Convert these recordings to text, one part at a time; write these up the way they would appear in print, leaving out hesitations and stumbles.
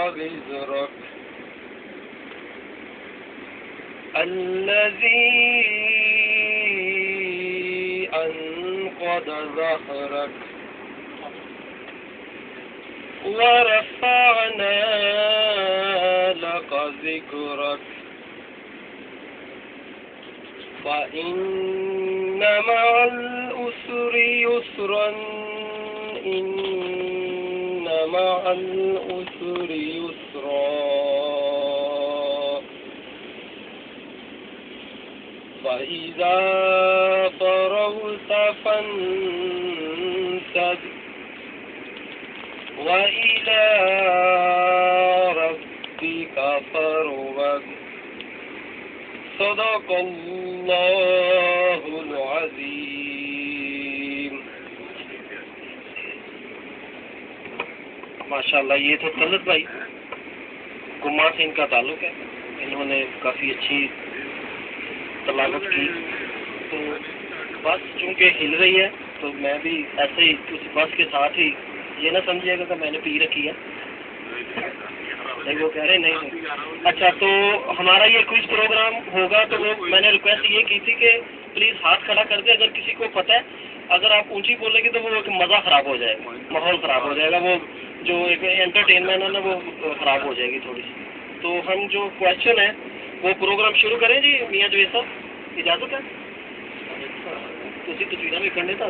وزرك الذي أنقض ظهرك ورفعنا لك ذكرك فإن مع العسر يسرا إن مع العسر يسرا فإذا فرغت فانصب وإلى ربك فارغب صدق اللہ العظیم. ماشاء اللہ. یہ تو طلعت بھائی گما سے ان کا تعلق ہے. انہوں نے کافی اچھی تلاوت کی. تو بس چونکہ ہل رہی ہے تو میں بھی ایسے ہی اس بس کے ساتھ ہی یہ نہ سمجھیے گا کہ میں نے پی رکھی ہے. نہیں وہ کہہ رہے نہیں. اچھا تو ہمارا یہ کوئز پروگرام ہوگا تو وہ میں نے ریکویسٹ یہ کی تھی کہ پلیز ہاتھ کھڑا کر دیں اگر کسی کو پتہ ہے. اگر آپ اونچی بولیں گے تو وہ ایک مزہ خراب ہو جائے گا, ماحول خراب ہو جائے گا, وہ جو ایک انٹرٹینمنٹ ہے نا وہ خراب ہو جائے گی تھوڑی سی. تو ہم جو کویشچن ہے وہ پروگرام شروع کریں جی. میاں جوید صاحب اجازت ہے؟ تسی تصویریں بھی کرنے تھا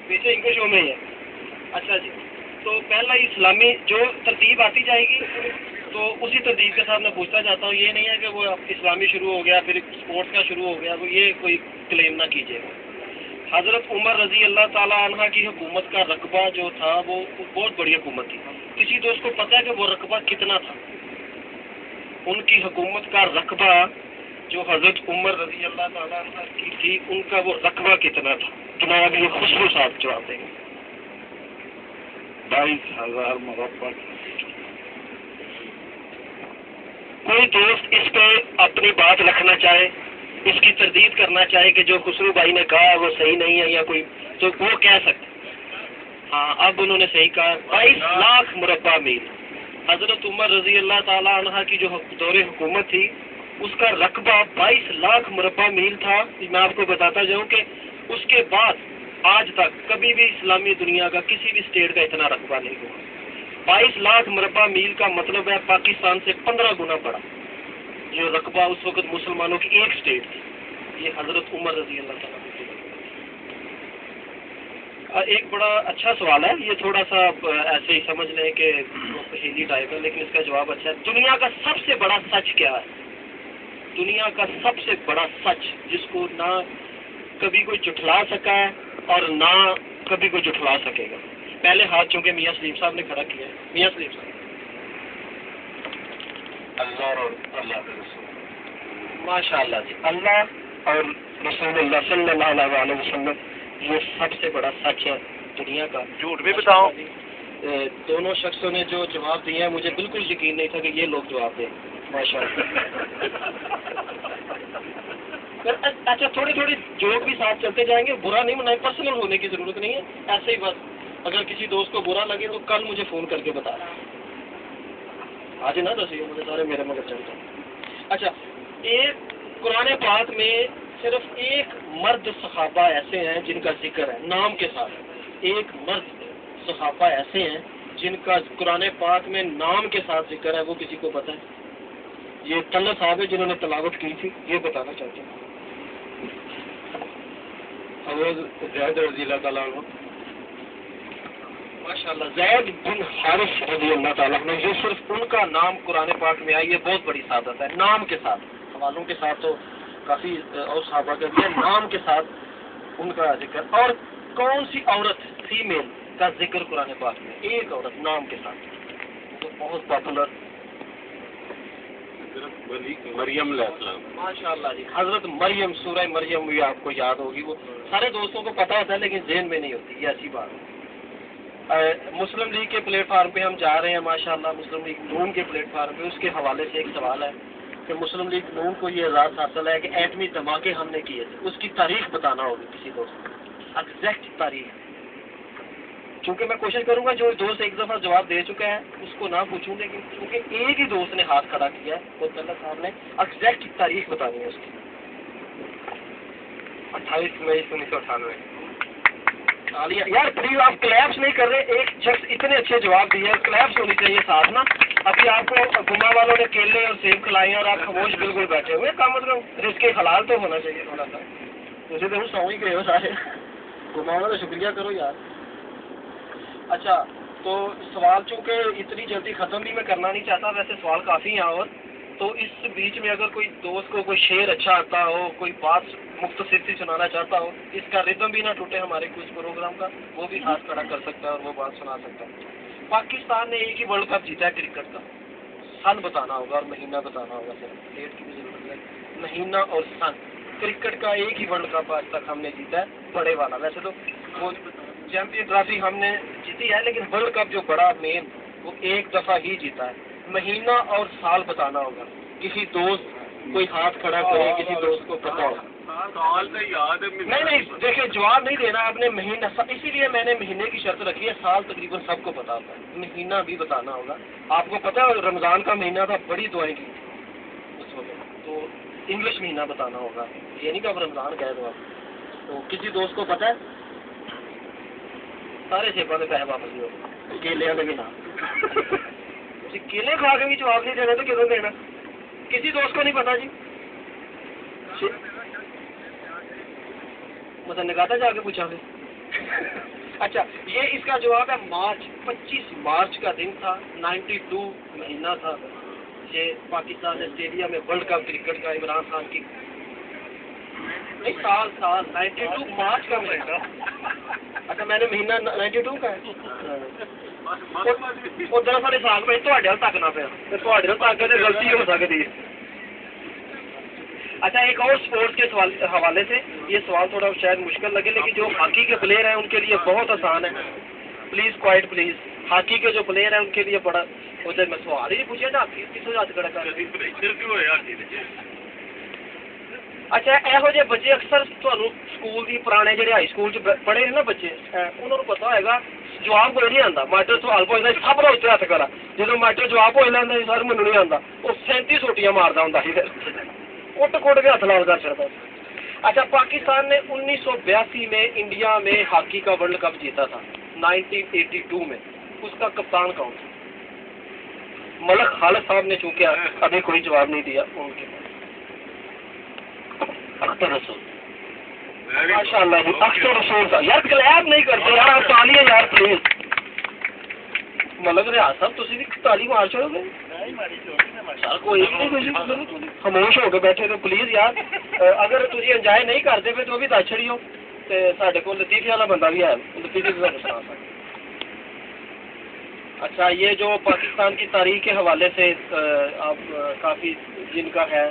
پیچھے ان کو شو میں ہی ہے. اچھا جی. تو پہلا اسلامی جو ترتیب آتی جائے گی تو اسی ترتیب کے ساتھ میں پوچھتا جاتا ہوں. یہ نہیں ہے کہ وہ اسلامی شروع ہو گیا پھر اسپورٹس کا شروع ہو گیا, وہ یہ کوئی کلیم نہ کیجیے گا. حضرت عمر رضی اللہ تعالیٰ عنہ کی حکومت کا رقبہ جو تھا وہ بہت بڑی حکومت تھی. کسی دوست کو پتہ ہے کہ وہ رقبہ کتنا تھا؟ ان کی حکومت کا رقبہ جو حضرت عمر رضی اللہ تعالیٰ عنہ کی تھی ان کا وہ رقبہ کتنا تھا؟ جناب یہ خوشبو صاحب جواب دیں گے. 22,000 مربع. کوئی دوست اس پہ اپنی بات رکھنا چاہے, اس کی تردید کرنا چاہے کہ جو خسرو بھائی نے کہا وہ صحیح نہیں ہے یا کوئی, تو وہ کہہ سکتے. ہاں اب انہوں نے صحیح کہا. 22 لاکھ مربع میل. حضرت عمر رضی اللہ تعالیٰ عنہ کی جو دور حکومت تھی اس کا رقبہ 22 لاکھ مربع میل تھا. میں آپ کو بتاتا جاؤں کہ اس کے بعد آج تک کبھی بھی اسلامی دنیا کا کسی بھی اسٹیٹ کا اتنا رقبہ نہیں ہوا. 22 لاکھ مربع میل کا مطلب ہے پاکستان سے 15 گنا بڑا جو رقبہ اس وقت مسلمانوں کی ایک اسٹیٹ تھی. یہ حضرت عمر رضی اللہ تعالیٰ. ایک بڑا اچھا سوال ہے یہ, تھوڑا سا ایسے ہی سمجھ لیں کہ پہیلی ٹائپ ہے لیکن اس کا جواب اچھا ہے. دنیا کا سب سے بڑا سچ کیا ہے؟ دنیا کا سب سے بڑا سچ جس کو نہ کبھی کوئی جھٹلا سکا ہے اور نہ کبھی کوئی جھٹلا سکے گا. پہلے ہاتھ چونکہ میاں سلیم صاحب نے کھڑا کیا ہے. میاں سلیم صاحب. اللہ اور اللہ کے رسول. ماشاء اللہ جی. اللہ اور رسول اللہ صلی اللہ علیہ وسلم یہ سب سے بڑا سچ ہے دنیا کا. جھوٹ بھی بتاؤ. دونوں شخصوں نے جو جواب دیا ہے مجھے بالکل یقین نہیں تھا کہ یہ لوگ جواب دیں. ماشاء اللہ. اچھا تھوڑی تھوڑی جوک بھی ساتھ چلتے جائیں گے, برا نہیں منائے, پرسنل ہونے کی ضرورت نہیں ہے, ایسے ہی بس اگر کسی دوست کو برا لگے تو کل مجھے فون کر کے بتا. آج نہ دسی مجھے سارے میرے مگر چلتے ہیں. اچھا ایک قرآن پاک میں صرف ایک مرد صحابہ ایسے ہیں جن کا ذکر ہے نام کے ساتھ. ایک مرد صحابہ ایسے ہیں جن کا قرآن پاک میں نام کے ساتھ ذکر ہے, وہ کسی کو پتہ ہے؟ یہ طلعت صاحب ہے جنہوں نے تلاوت کی تھی, یہ بتانا چاہتے ہیں. حضرت زید رضی اللہ تعالیٰ عنہ. ماشاء اللہ. زید بن حارث رضی اللہ تعالیٰ عنہ, یہ صرف ان کا نام قرآن پاک میں آئی, یہ بہت بڑی سعادت ہے. نام کے ساتھ, حوالوں کے ساتھ تو کافی اور صحابہ کا بھی ہے, نام کے ساتھ ان کا ذکر. اور کون سی عورت فیمیل کا ذکر قرآن پاک میں؟ ایک عورت نام کے ساتھ, تو بہت پاپولر. مریم علیہ السلام. ماشاء اللہ جی. حضرت مریم, سورہ مریم بھی آپ کو یاد ہوگی, وہ سارے دوستوں کو پتہ ہوتا ہے لیکن ذہن میں نہیں ہوتی, یہ ایسی بات ہے. مسلم لیگ کے پلیٹ فارم پہ ہم جا رہے ہیں ماشاء اللہ, مسلم لیگ نون کے پلیٹ فارم پہ. اس کے حوالے سے ایک سوال ہے کہ مسلم لیگ نون کو یہ اعزاز حاصل ہے کہ ایٹمی دھماکے ہم نے کیے تھے، اس کی تاریخ بتانا ہوگی کسی دوست کو، ایگزیکٹ تاریخ. چونکہ میں کوشش کروں گا جو دوست ایک دفعہ جواب دے چکا ہے اس کو نہ پوچھوں، لیکن کیونکہ ایک ہی دوست نے ہاتھ کھڑا کیا ہے، وہ اللہ صاحب نے ایگزیکٹ تاریخ بتانی ہے اس کی. 28 مئی 1998. یار پلیز آپ کلیپس نہیں کر رہے، ایک شخص اتنے اچھے جواب دیے، کلیپس ہونی چاہیے ساتھ نا. ابھی آپ کو گما والوں نے کیلے اور سیب کھلائے اور آپ خاموش بالکل بیٹھے ہوئے، کام مطلب رزق حلال تو ہونا چاہیے تھوڑا سا. مجھے تو سو ہی گئے ہو سارے، گما والا تو شکریہ کرو یار. اچھا تو سوال چونکہ اتنی جلدی ختم بھی میں کرنا نہیں چاہتا، ویسے سوال کافی ہیں اور تو اس بیچ میں اگر کوئی دوست کو کوئی شعر اچھا آتا ہو، کوئی بات مختصر سی سنانا چاہتا ہو، اس کا ردم بھی نہ ٹوٹے ہمارے کچھ پروگرام کا، وہ بھی ہاتھ کھڑا کر سکتا ہے اور وہ بات سنا سکتا ہے. پاکستان نے ایک ہی ورلڈ کپ جیتا ہے کرکٹ کا، سن بتانا ہوگا اور مہینہ بتانا ہوگا. صرف ڈیٹ کی بھی ضرورت ہے، مہینہ اور سن. کرکٹ کا ایک ہی ورلڈ کپ آج تک ہم نے جیتا ہے بڑے والا. ویسے تو وہ چیمپئن ٹرافی ہم نے جیتی ہے، لیکن ورلڈ کپ جو بڑا مین وہ ایک دفعہ ہی جیتا ہے. مہینہ اور سال بتانا ہوگا. کسی دوست کوئی ہاتھ کھڑا کرے، کسی دوست کو پتا ہو. نہیں دیکھیں جواب نہیں دینا آپ نے، مہینہ. اسی لیے میں نے مہینے کی شرط رکھی ہے، سال تقریباً سب کو پتا ہوتا ہے، مہینہ بھی بتانا ہوگا. آپ کو پتا ہے رمضان کا مہینہ تھا، بڑی دعائیں کی اس وقت، تو انگلش مہینہ بتانا ہوگا. یہ نہیں کہ اب رمضان کہہ دو آپ. تو کسی دوست کو پتا ہے؟ سارے سیبوں کے پیسے واپس ہی ہو، کیلے والے بھی نہ. کیلے کھا کے بھی جواب نہیں دینا تو کدھر دینا؟ کسی دوست کو نہیں پتا جی؟ مطلب نکاتا جا کے پوچھا پھر. اچھا یہ اس کا جواب ہے مارچ. 25 مارچ کا دن تھا، 92 مہینہ تھا. یہ پاکستان اسٹیڈیم میں ورلڈ کپ کرکٹ کا عمران خان کی نہیں سال 92 مارچ کا مہینہ. اچھا میں نے مہینہ 92 کا ہے. اور دراصل سال میں تھوڑے تک نہ پیا، تھوڑے تک غلطی ہو سکتی ہے. اچھا ایک اور اسپورٹس کے حوالے سے یہ سوال تھوڑا شاید مشکل لگے، لیکن جو ہاکی کے پلیئر ہیں ان کے لیے بہت آسان ہے. Please quite please. ہاکی کے جو پلیئر ہیں ان کے لیے بڑا ہوتا ہے. میں سوال ہی پوچھا نا، آپ کس ہاتھ کھڑا کر. اچھا یہو جہ بچے اکثر تمہیں سکول کی پرانے جہے ہائی سکول پڑھے ہیں نا بچے، انہوں نے پتا ہوئے گا جواب کوئی نہیں آتا. ماسٹر سوال پوچھتا سب نے اتنے ہاتھ کرا، جب ماسٹر جواب پوچھ لینا سر مجھے نہیں آتا، وہ 37 سوٹیاں مارتا ہوں پھر اٹھ کوٹ کے ہاتھ لال کر چڑھتا. اچھا پاکستان نے 1982 میں انڈیا میں ہاکی کا ورلڈ کپ جیتا تھا 1982 میں. اس کا کپتان کون تھا؟ ملک خالد صاحب نے چونکہ ابھی کوئی جواب نہیں دیا، ان کے اختر رسول. ماشاء اللہ اختر رسول کا یار کلیپ نہیں کرتے یار، تالیاں یار پلیز. ملک ریاض صاحب تھی بھی تالی مار چھوڑو گے کوئی خاموش ہو کے بیٹھے تو پلیز یار. اگر تھی انجوائے نہیں کرتے پھر تو بھی دس چھڑی ہو. سارے کو لطیفے والا بندہ بھی ہے، لطیفے کا ساتھ. اچھا یہ جو پاکستان کی تاریخ کے حوالے سے آپ کافی جن کا ہے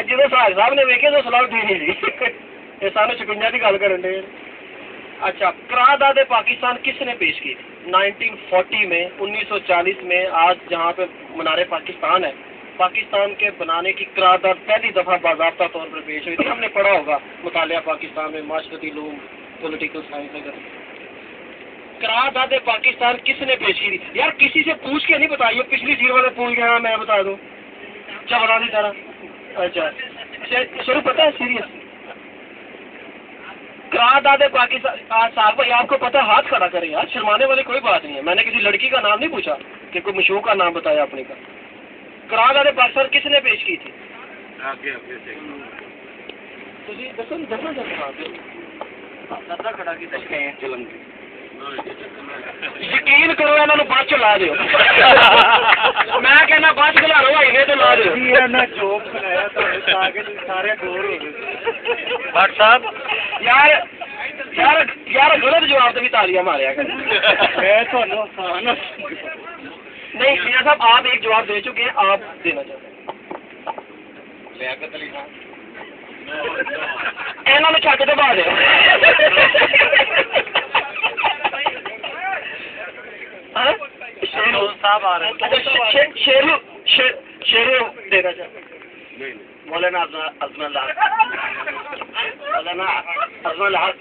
جدو سہاگ صاحب نے ویکے تو سلاح دی نہیں جی، یہ سانو 56 کی گل کرن دے. اچھا قرارداد پاکستان کس نے پیش کی تھی 1940 میں 1940 میں؟ آج جہاں پہ منار پاکستان ہے، پاکستان کے بنانے کی قرارداد پہلی دفعہ باضابطہ طور پر پیش ہوئی تھی. ہم نے پڑھا ہوگا مطالعہ پاکستان میں، معاشرتی علوم، پولیٹیکل سائنس وغیرہ. قرارداد پاکستان کس نے پیش کی تھی؟ یار کسی سے پوچھ کے نہیں بتائیے، پچھلی سیٹ والے پوچھ کے ہاں میں بتا دوں چبڑا دی طرح. اچھا شروع پتہ ہے سیریس قرارداد پاکستان. صاحب بھائی آپ کو پتہ ہے، ہاتھ کھڑا کریں یار، شرمانے والی کوئی بات نہیں ہے. میں نے کسی لڑکی کا نام نہیں پوچھا کہ کوئی مشہور کا نام بتایا اپنے کا. قرارداد پاکستان کس نے پیش کی تھی؟ یقین کرو انہوں نے بعد چ لا دو. میں کہنا بعد چ لو آئی نے تو لا دو. بٹ صاحب یار یار یار غلط جواب تو بھی تالیاں ماریا کر. نہیں سیاح صاحب آپ ایک جواب دے چکے ہیں، آپ دینا چاہتے ہیں. لیاقت علی خان انہوں نے چھک دبا دیا. شیرو صاحب آ رہے ہیں. شیرو دینا چاہتے ہیں مولانا عظم اللہ مولانا عظم الحق